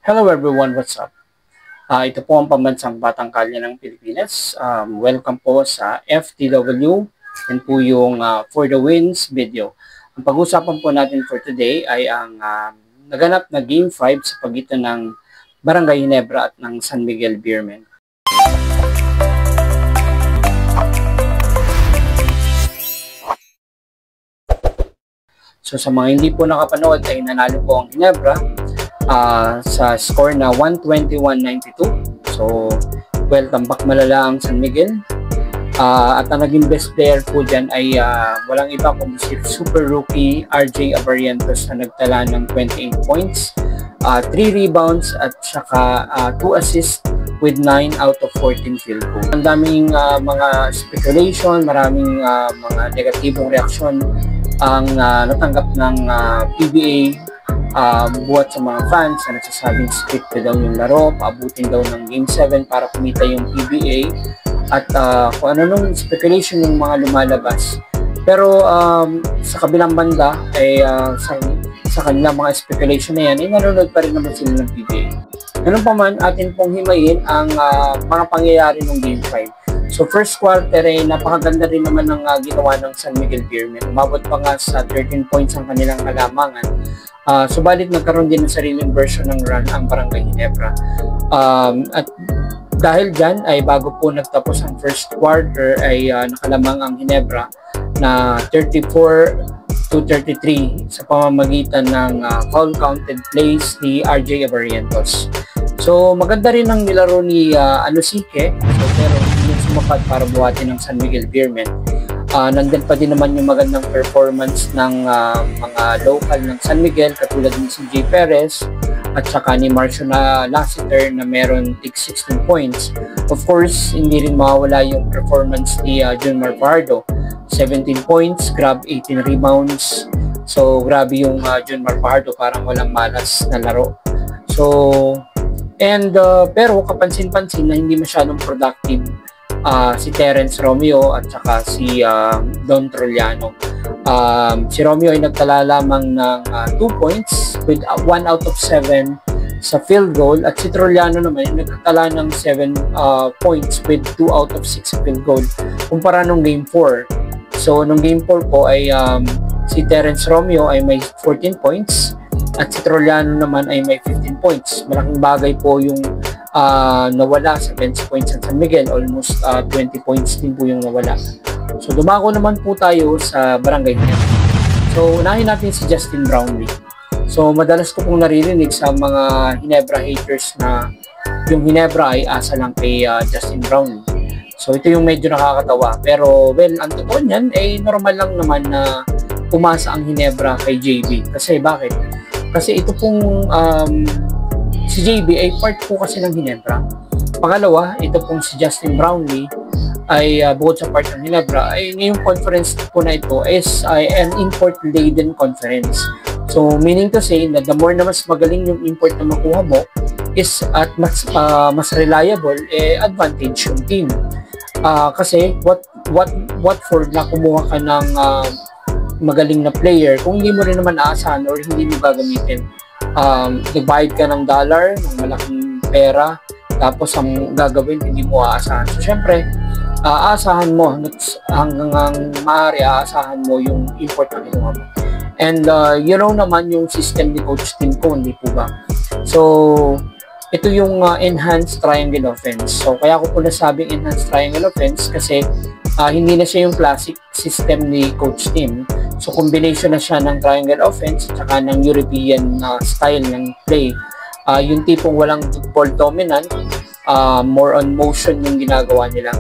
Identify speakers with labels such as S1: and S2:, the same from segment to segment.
S1: Hello everyone, what's up? Ito po ang pambansang Batang Kalye ng Pilipinas. Welcome po sa FTW and po yung For the Wins video. Ang pag-usapan po natin for today ay ang naganap na Game 5 sa pagitan ng Barangay Ginebra at ng San Miguel Beermen. So sa mga hindi po nakapanood ay nanalo po ang Ginebra sa score na 121-92. So, tambak malala ang San Miguel. At ang naging best player po dyan ay walang iba kundi si super rookie RJ Abarientos na nagtala ng 28 points, 3 rebounds at saka 2 assists with 9 out of 14 field goal. Ang daming mga speculation, maraming mga negatibong reaksyon ang natanggap ng PBA buhat sa mga fans na nagsasabing scripted daw yung laro, paabutin daw ng Game 7 para kumita yung PBA at kung ano nung speculation yung mga lumalabas. Pero sa kabilang banda ay sa kanilang mga speculation na yan ay nanonood pa rin naman sila ng PBA. Ganun pa man, atin pong himayin ang mga pangyayari ng Game 5. So first quarter ay napakaganda rin naman ng ginawa ng San Miguel Beermen. Umabot pa nga sa 13 points ang kanilang halamangan. Subalit nagkaroon din ng sariling version ng run ang Barangay Ginebra. At dahil dyan ay bago po nagtapos ang first quarter ay nakalamang ang Ginebra na 34-33 sa pamamagitan ng foul counted plays ni RJ Abarientos. So maganda rin ang nilaro ni Alusike, pero hindi sumapat para buhatin ng San Miguel Beermen. Nandun pa din naman yung magandang performance ng mga local ng San Miguel katulad ni si Jay Perez at saka ni Marcio Lassiter na meron 16 points. Of course, hindi rin mawawala yung performance ni Junmar Pardo. 17 points, grab 18 rebounds. So, grabe yung Junmar Pardo, parang walang malas na laro. So, pero kapansin-pansin na hindi masyadong productive si Terence Romeo at saka si Don Troliano. Si Romeo ay nagtala lamang ng 2 points with 1 out of 7 sa field goal at si Troliano naman ay nagtala ng 7 points with 2 out of 6 field goal kumpara nung Game 4. So nung Game 4 po ay si Terence Romeo ay may 14 points at si Troliano naman ay may 15 points. Malaking bagay po yung nawala sa bench points ng San Miguel, almost 20 points din po yung nawala. So dumako naman po tayo sa Barangay Ginebra. So unahin natin si Justin Brownlee. So madalas ko pong naririnig sa mga Ginebra haters na yung Ginebra ay asa lang kay Justin Brownlee. So ito yung medyo nakakatawa, pero well, ang totoo niyan ay normal lang naman na umasa ang Ginebra kay JB. Kasi bakit? Kasi ito pong si JB ay part po kasi ng Ginebra. Pangalawa, ito pong si Justin Brownlee ay bukod sa part ng Ginebra, ay ngayong conference po na ito is an import-laden conference. So, meaning to say na the more na mas magaling yung import na makuha mo is at mas reliable, advantage yung team. Kasi what for na kumuha ka ng magaling na player kung hindi mo rin naman aasahan or hindi mo gagamitin. Nagbayad ka ng dollar, ng malaking pera, tapos ang gagawin hindi mo aasahan. So syempre, aasahan mo hanggang maaari aasahan mo yung import na kinuha mo. And you know naman yung system ni Coach Tim ko, hindi po ba? So ito yung enhanced triangle offense. So kaya ko po nasabing enhanced triangle offense kasi hindi na siya yung classic system ni Coach Tim. So combination na siya ng triangle offense at saka ng European style ng play. Yung tipong walang ball dominant, more on motion yung ginagawa nila.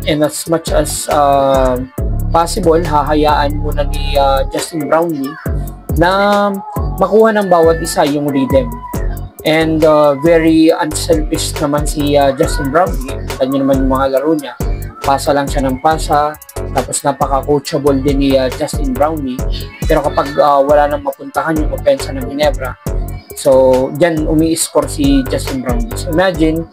S1: And as much as possible, hahayaan muna ni Justin Brownlee na makuha ng bawat isa yung rhythm. And very unselfish naman si Justin Brownlee. Kita nyo naman yung mga laro niya. Pasa lang siya ng pasa. Tapos napaka-coachable din ni Justin Brownlee. Pero kapag wala nang mapuntahan yung opensa ng Ginebra, so dyan umi-score si Justin Brownlee. So imagine,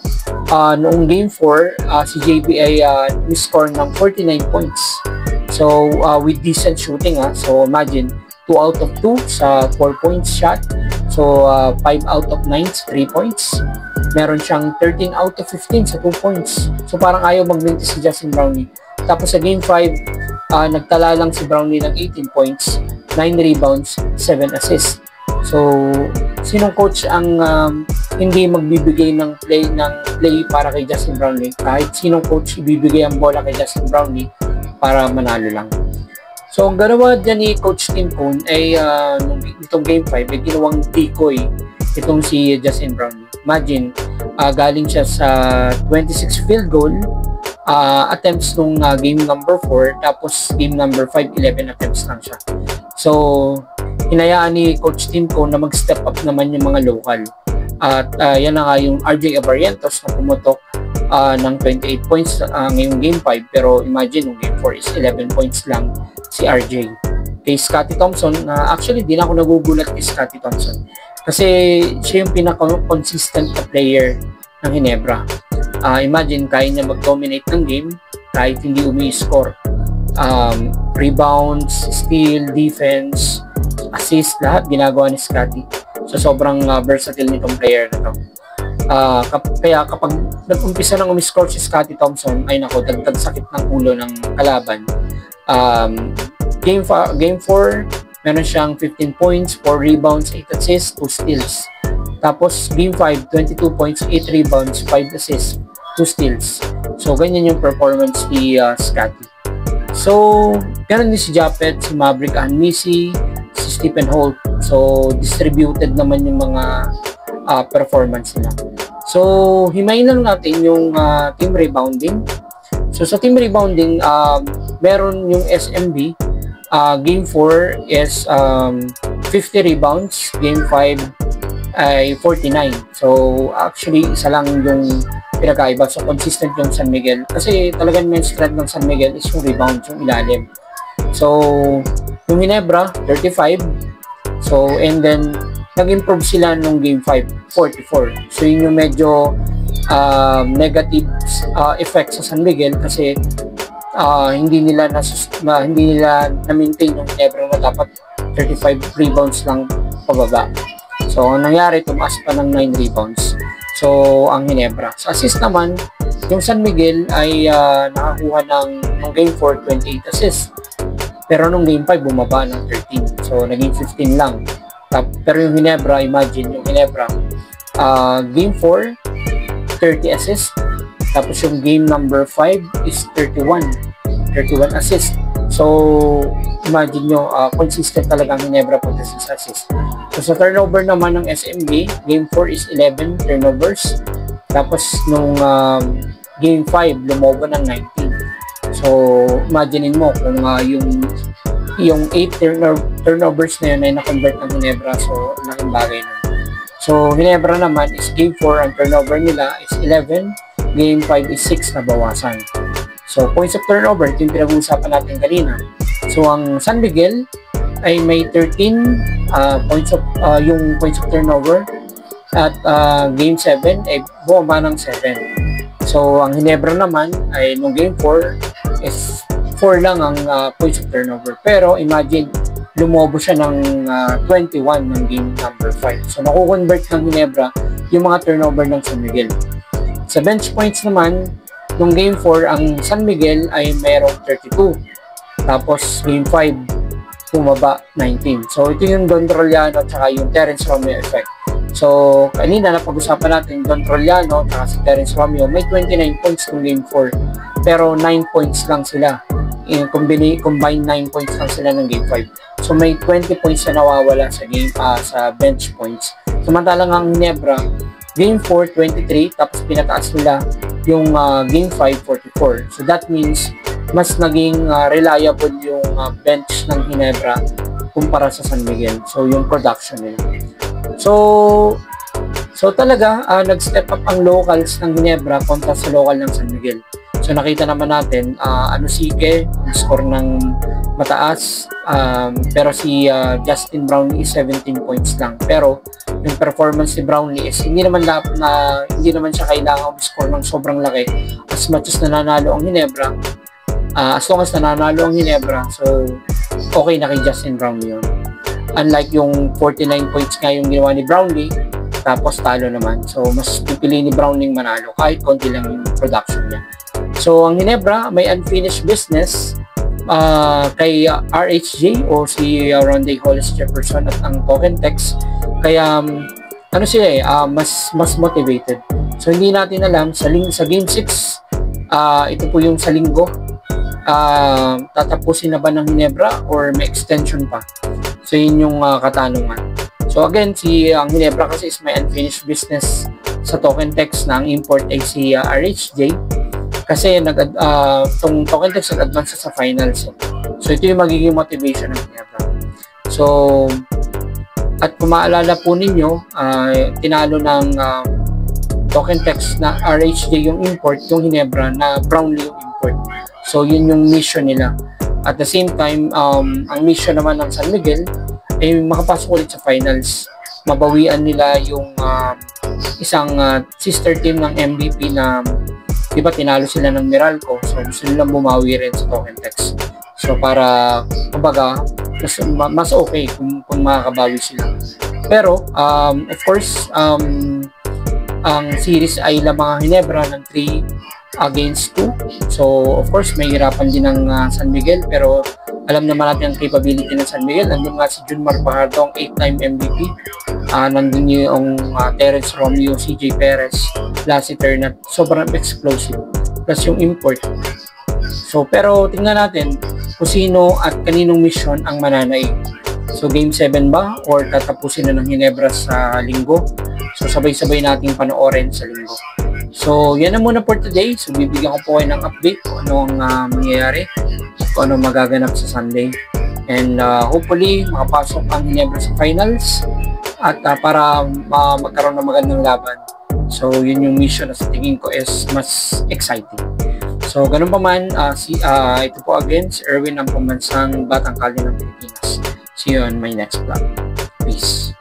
S1: noong Game 4, si JB ay mi-score ng 49 points. So with decent shooting. So imagine, 2 out of 2 sa 4 points shot. So, 5 out of 9 sa 3 points. Meron siyang 13 out of 15 sa 2 points. So, parang ayaw mag-minti si Justin Brownlee. Tapos sa Game 5, nagtala lang si Brownlee ng 18 points, 9 rebounds, 7 assists. So, sinong coach ang hindi magbibigay ng play para kay Justin Brownlee? Kahit sinong coach ibibigay ang bola kay Justin Brownlee para manalo lang. So, ang ganawa dyan ni Coach Tim Cone ay itong Game 5 ay ginawang decoy itong si Justin Brownlee. Imagine, galing siya sa 26 field goal attempts nung game number 4, tapos game number 5, 11 attempts lang siya. So, hinayaan ni Coach Tim Cone na mag-step up naman yung mga local. At yan na nga yung RJ Abarrientos na pumutok ng 28 points ngayong game 5, pero imagine yung game 4 is 11 points lang si RJ. Kay Scottie Thompson, actually di na ako nagugulat kay Scottie Thompson kasi siya yung pinaka-consistent na player ng Ginebra. Imagine, kaya niya mag-dominate ng game kahit hindi umi-score. Rebounds, steal, defense, assist, lahat ginagawa ni Scottie. So sobrang versatile nitong player na to. Kaya kapag nag-umpisa ng umi-score si Scottie Thompson, ay nako, dagdag sakit ng ulo ng kalaban. Game 4, meron siyang 15 points, 4 rebounds, 8 assists, 2 steals. Tapos Game 5, 22 points, 8 rebounds, 5 assists, 2 steals. So ganyan yung performance ni Scottie. So ganun din si Japet, si Maverick Anmisi, si Stephen Holt. So distributed naman yung mga performance nila. So himayin lang natin yung team rebounding. So sa team rebounding, meron yung SMB. Game 4 is 50 rebounds, Game 5 ay 49. So actually isa lang yung pinakaiba. So consistent yung San Miguel kasi talagang main strength ng San Miguel is yung rebound, yung ilalim. So yung Ginebra 35. So and then nag-improve sila nung Game 5, 44. So yun yung medyo negative effect sa San Miguel kasi hindi nila na-maintain yung Ginebra na dapat 35 rebounds lang pababa. So ang nangyari, tumaas pa ng 9 rebounds. So ang Ginebra. Sa assist naman, yung San Miguel ay nakakuha ng Game 4, 28 assists. Pero nung Game 5, bumaba ng 13. So naging 15 lang. Pero yung Ginebra, imagine yung Ginebra, Game 4, 30 assists. Tapos yung game number 5 is 31 assists. So imagine nyo, consistent talagang Ginebra pagdating sa assist. So sa turnover naman ng SMB, game 4 is 11 turnovers. Tapos nung game 5, lumobo ng 19. So imaginein mo kung yung 8 turnovers na yun ay na-convert ng Ginebra. So laking bagay na. So Ginebra naman is game 4, ang turnover nila is 11. Game 5 is 6 na bawasan. So, points of turnover, ito yung pinag-uusapan natin kanina. So, ang San Miguel ay may 13 points of turnover at Game 7 ay bumaba ng 7. So, ang Ginebra naman ay nung Game 4 is 4 lang ang points of turnover. Pero, imagine, lumobo siya ng 21 ng Game number 5. So, nakukonvert ng Ginebra yung mga turnover ng San Miguel. Sa bench points naman, nung Game 4, ang San Miguel ay mayroong 32. Tapos, Game 5, bumaba 19. So, ito yung Don Trollano at saka yung Terence Romeo effect. So, kanina napag-usapan natin Don Trollano at saka si Terence Romeo, may 29 points nung Game 4. Pero 9 points lang sila. Combined 9 points lang sila ng Game 5. So, may 20 points na nawawala sa bench points. Samantalang ang Ginebra, Game 4, 23, tapos pinataas nila yung Game 5, 44. So that means, mas naging reliable yung bench ng Ginebra kumpara sa San Miguel. So yung production nila. So talaga, nag-step up ang locals ng Ginebra kontra sa local ng San Miguel. So nakita naman natin, Anusike, score ng mataas, pero si Justin Brownlee is 17 points lang. Pero yung performance ni Brownlee is hindi naman siya kailangan score ng sobrang laki as much as nananalo ang Ginebra. As long as nananalo ang Ginebra, so okay na kay Justin Brownlee yun. Unlike yung 49 points nga yung ginawa ni Brownlee, tapos talo naman. So, mas pipili ni Brownlee manalo kahit konti lang yung production niya. So, ang Ginebra, may unfinished business kay RHJ o si Rondae Hollis Jefferson at ang Token Text. Kaya, ano sila mas motivated. So, hindi natin alam, sa Game 6, ito po yung sa linggo, tatapusin na ba ng Ginebra or may extension pa? So, yun yung katanungan. So, again, ang Ginebra kasi is may unfinished business sa Token Text na ang import ay si RHJ. Kasi itong Token Text nag-advance sa finals. So, ito yung magiging motivation ng Ginebra. So, at kung maalala po ninyo, tinalo ng Token Text na RHJ yung import, yung Ginebra na Brownlee yung import. So, yun yung mission nila. At the same time, ang mission naman ng San Miguel ay makapasok ulit sa finals. Mabawian nila yung isang sister team ng MVP na diba tinalo sila ng Meralco, so gusto nilang bumawi rin sa Token Text. So para kumbaga mas okay kung makakabawi sila. Pero of course ang series ay lamang Ginebra ng 3-2. So of course may hirapan din ng San Miguel, pero alam naman natin ang capability ng San Miguel. Nandun nga si Junmar Fajardo, ang 8-time MVP. Nandun yung Terence Romeo, CJ Perez, Lassiter na sobrang explosive. Plus yung import. So, pero tingnan natin kung sino at kaninong mission ang mananaig. So, Game 7 ba? Or tatapusin na ng Ginebra sa linggo? So, sabay-sabay nating panoorin sa linggo. So, yan na muna for today. So, bibigyan ko po kayo ng update kung ano ang mangyayari, kung ano magaganap sa Sunday. And hopefully, makapasok ang Ginebra sa finals at para magkaroon ng magandang laban. So, yun yung mission na sa tingin ko is mas exciting. So, ganun pa man, ito po again, si Erwin, ang pambansang Batang Kali ng Pilipinas. See you on my next vlog. Peace.